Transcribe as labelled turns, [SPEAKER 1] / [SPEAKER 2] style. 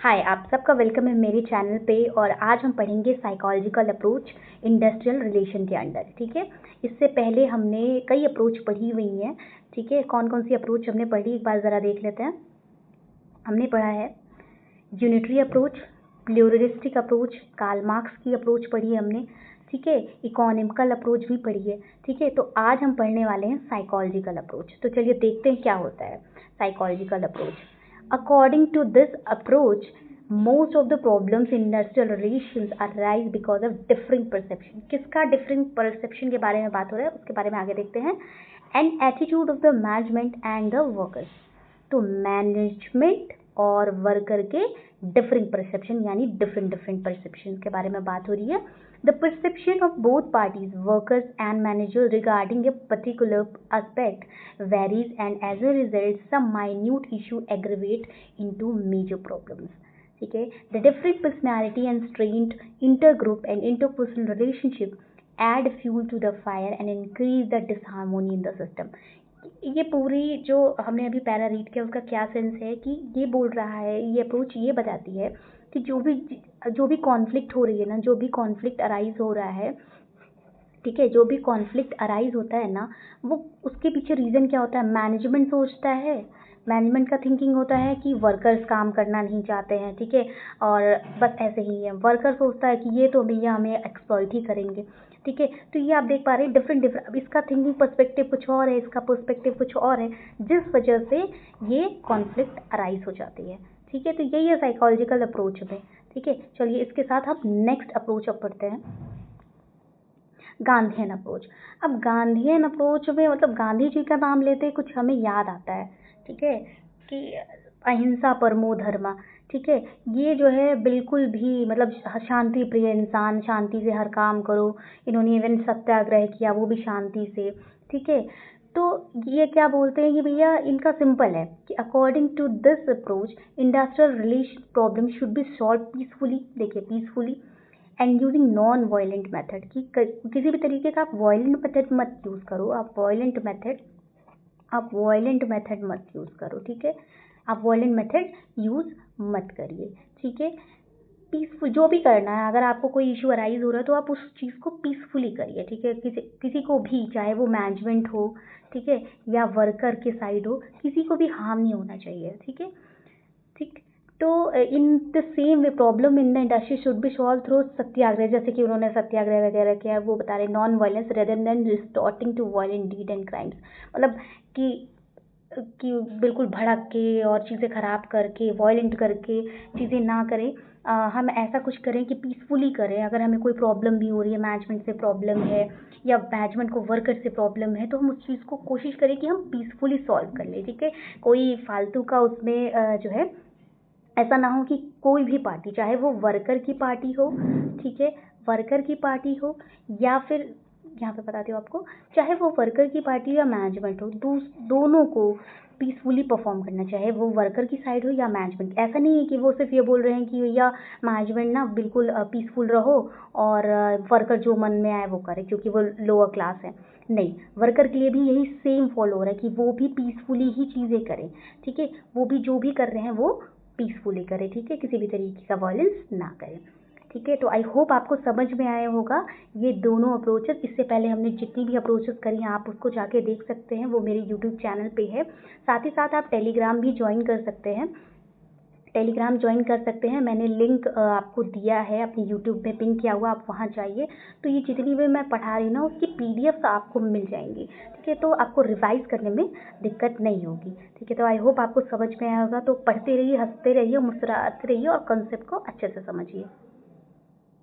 [SPEAKER 1] हाय, आप सबका वेलकम है मेरे चैनल पे। और आज हम पढ़ेंगे साइकोलॉजिकल अप्रोच इंडस्ट्रियल रिलेशन के अंडर। ठीक है, इससे पहले हमने कई अप्रोच पढ़ी हुई हैं। ठीक है, कौन कौन सी अप्रोच हमने पढ़ी एक बार ज़रा देख लेते हैं। हमने पढ़ा है unitary approach, pluralistic approach, Karl Marx की अप्रोच पढ़ी है हमने। ठीक है, इकोनॉमिकल अप्रोच भी पढ़ी है। ठीक है, तो आज हम पढ़ने वाले हैं साइकोलॉजिकल अप्रोच। तो चलिए देखते हैं क्या होता है psychological approach. According to this approach, most of the problems in industrial relations arise because of differing perception. किसका differing perception के बारे में बात हो रहा है उसके बारे में आगे देखते हैं। And attitude of the management and the workers. तो मैनेजमेंट और वर्कर के डिफरिंग परसेप्शन यानी डिफरेंट परसेप्शन के बारे में बात हो रही है। The perception of both parties workers and manager regarding a particular aspect varies and as a result some minute issue aggravate into major problems. ठीक है, the different personality and strained intergroup and interpersonal relationship add fuel to the fire and increase the disharmony in the system. ये पूरी जो हमने अभी para read किया उसका क्या सेंस है कि ये बोल रहा है, ये अप्रोच ये बताती है कि जो भी कॉन्फ्लिक्ट हो रही है ना, जो भी कॉन्फ्लिक्ट अराइज हो रहा है, ठीक है, जो भी कॉन्फ्लिक्ट अराइज होता है ना, वो उसके पीछे रीज़न क्या होता है। मैनेजमेंट सोचता है, मैनेजमेंट का थिंकिंग होता है कि वर्कर्स काम करना नहीं चाहते हैं। ठीक है, और बस ऐसे ही है। वर्कर सोचता है कि ये तो भैया हमें एक्सप्लॉइट ही करेंगे। ठीक है, तो ये आप देख पा रहे हैं डिफरेंट। अब इसका थिंकिंग पर्सपेक्टिव कुछ और है, इसका पर्सपेक्टिव कुछ और है, जिस वजह से ये कॉन्फ्लिक्ट अराइज हो जाती है। ठीक है, तो यही है साइकोलॉजिकल अप्रोच में। ठीक है, चलिए इसके साथ आप नेक्स्ट अप्रोच अब पढ़ते हैं, गांधीयन अप्रोच। अब गांधीयन अप्रोच में मतलब गांधी जी का नाम लेते कुछ हमें याद आता है। ठीक है, कि अहिंसा परमो धर्मा। ठीक है, ये जो है बिल्कुल भी मतलब शांति प्रिय इंसान, शांति से हर काम करो। इन्होंने इवन सत्याग्रह किया, वो भी शांति से। ठीक है, तो ये क्या बोलते हैं कि भैया इनका सिंपल है कि according to this approach industrial relation problem should be solve peacefully. देखिए peacefully and using non violent method की किसी भी तरीके का आप वायलेंट मेथड मत यूज़ करो। आप वायलेंट मेथड मत यूज़ करो। ठीक है, आप वायलेंट मेथड यूज़ मत करिए। ठीक है, पीसफुल जो भी करना है, अगर आपको कोई इशू अराइज हो रहा है तो आप उस चीज़ को पीसफुली करिए। ठीक है, किसी को भी, चाहे वो मैनेजमेंट हो, ठीक है, या वर्कर के साइड हो, किसी को भी हार्म नहीं होना चाहिए। ठीक है, ठीक। तो in the same way problem in the industry should be solve through satyagraha. जैसे कि उन्होंने सत्याग्रह वगैरह किया, वो बता रहे non violence rather than resorting to violent deed and crimes. मतलब कि बिल्कुल भड़क के और चीज़ें ख़राब करके, वायलेंट करके चीज़ें ना करें। हम ऐसा कुछ करें कि पीसफुली करें। अगर हमें कोई प्रॉब्लम भी हो रही है, मैनेजमेंट से प्रॉब्लम है या मैनेजमेंट को वर्कर से प्रॉब्लम है, तो हम उस चीज़ को कोशिश करें कि हम पीसफुली सॉल्व कर लें। ठीक है, कोई फालतू का उसमें जो है ऐसा ना हो कि कोई भी पार्टी, चाहे वो वर्कर की पार्टी हो, ठीक है, वर्कर की पार्टी हो या फिर यहाँ पे बताती हूँ आपको, चाहे वो वर्कर की पार्टी या मैनेजमेंट हो, दोनों को पीसफुली परफॉर्म करना, चाहे वो वर्कर की साइड हो या मैनेजमेंट। ऐसा नहीं है कि वो सिर्फ ये बोल रहे हैं कि भैया मैनेजमेंट ना बिल्कुल पीसफुल रहो और वर्कर जो मन में आए वो करे क्योंकि वो लोअर क्लास है। नहीं, वर्कर के लिए भी यही सेम फॉलो हो रहा है कि वो भी पीसफुली ही चीज़ें करें। ठीक है, वो भी जो भी कर रहे हैं वो पीसफुली करें। ठीक है, किसी भी तरीके का वायलेंस ना करें। ठीक है, तो आई होप आपको समझ में आया होगा ये दोनों अप्रोचेस। इससे पहले हमने जितनी भी अप्रोचेस करी हैं आप उसको जाके देख सकते हैं, वो मेरे यूट्यूब चैनल पे है। साथ ही साथ आप टेलीग्राम भी ज्वाइन कर सकते हैं, मैंने लिंक आपको दिया है, अपने यूट्यूब पे पिन किया हुआ, आप वहाँ जाइए। तो ये जितनी भी मैं पढ़ा रही हूँ ना उसकी PDF आपको मिल जाएंगी। ठीक है, तो आपको रिवाइज करने में दिक्कत नहीं होगी। ठीक है, तो आई होप आपको समझ में आया होगा। तो पढ़ते रहिए, हंसते रहिए, मुस्कुराते रहिए और कॉन्सेप्ट को अच्छे से समझिए।